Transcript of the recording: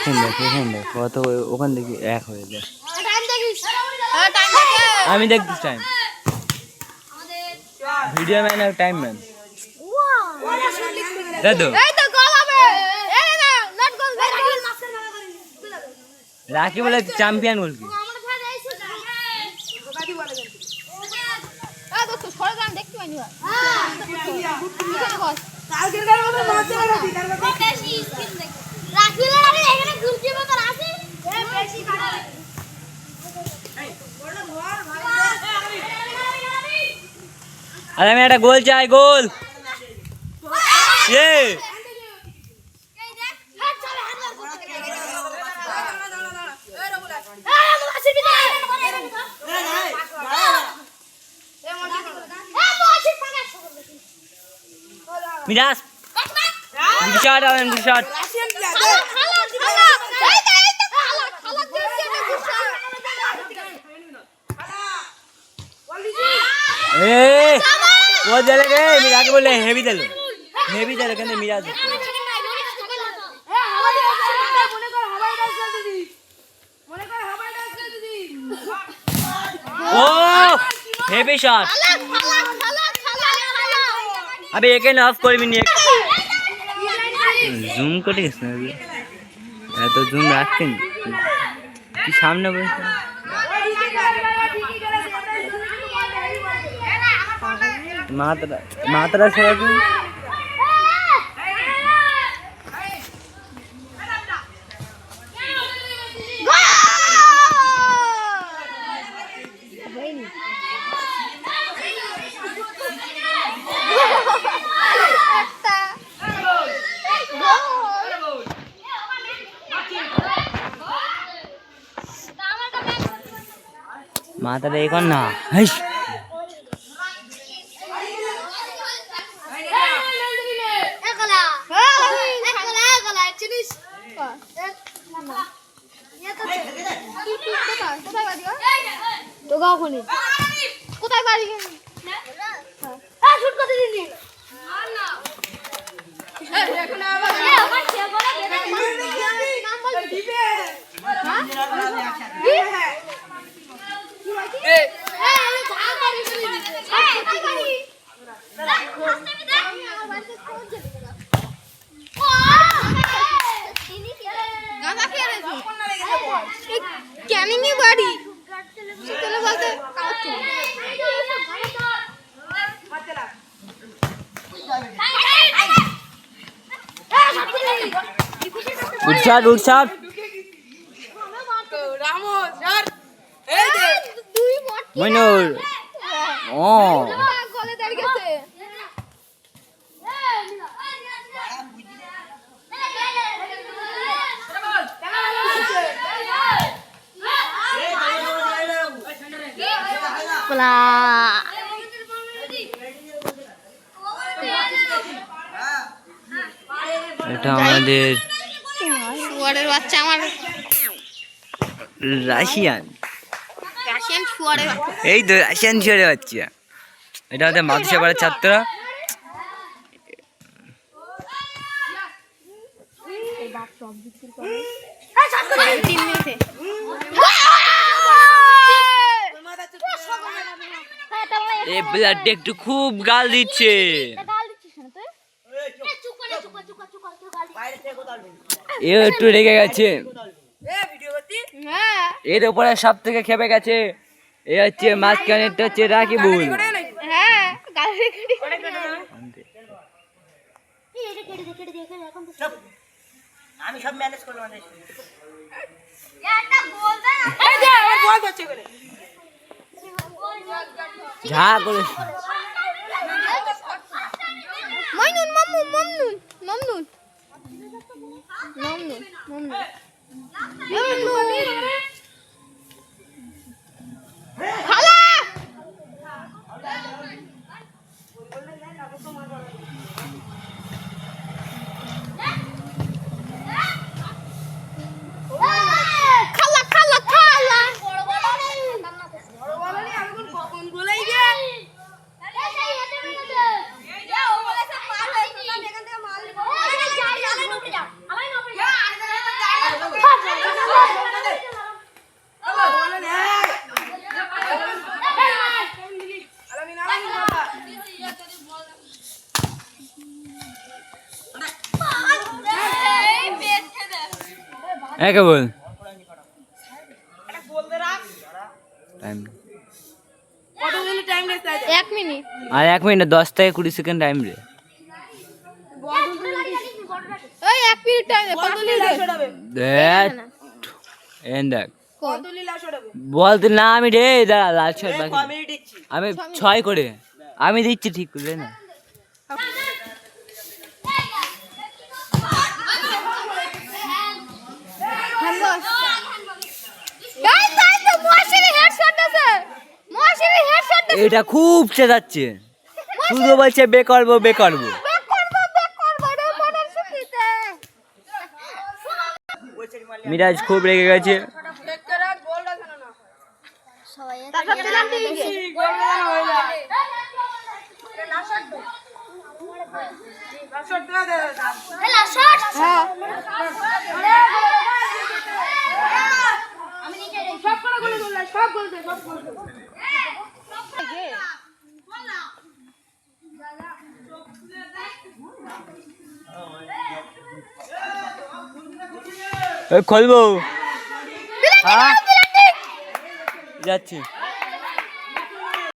এখানে কত ওখান থেকে এক হয়ে যায়। আমি দেখছি টাইম, ভিডিও ম্যান আর টাইম ম্যান দাদু রাখি বলে চ্যাম্পিয়ন বল কি আরে আমি একটা গোল চাই, গোল মিরাজ গুড শট আলেন গুড শট এ ও দিলে রে মিরাজ বলে হেভি দিলে কেন মিরাজ ও হেভি শট अबे एक ना ऑफ कोई भी नहीं जूम করে গেছ না এত জুম রাখতেন কি সামনে বসে মাত্রা ছেড়ে মাথাটা এখন না উঠছাট মইনুর ও গলে দাঁড়িয়ে গেছে বলা এটা আমাদের শুয়ারের বাচ্চা আমার রাশিয়ান শুয়ারের বাচ্চা এই তো রাশিয়ান শুয়ারের বাচ্চা এটা আমাদের মাদ্রাসা পাড়ার ছাত্ররা এই ব্লাডটা একটু খুব গাল দিচ্ছে এ একটু রেগে গেছে এর উপরে সব থেকে খেপে গেছে এ হচ্ছে মাঝখানেরটা হচ্ছে রাকিবুল আমি সব ম্যানেজ করলাম ঝা করে মাইনুন মামুন মামনুন মামনুন মামনুন মামনুন খালা একে বল টাইম 1 মিনিট। আর 1 মিনিট 10 থেকে 20 সেকেন্ড টাইম রে। ওই 1 মিনিট টাইম দেখ দেখ বলতে না আমি রে দাঁড়া লাল শট বাকি আমি 6 করে আমি দিচ্ছি ঠিক করে না এটা খুব চেঁচাচ্ছে শুধু বলছে বে করবো মিরাজ খুব রেগে গেছে খুলবো যাচ্ছি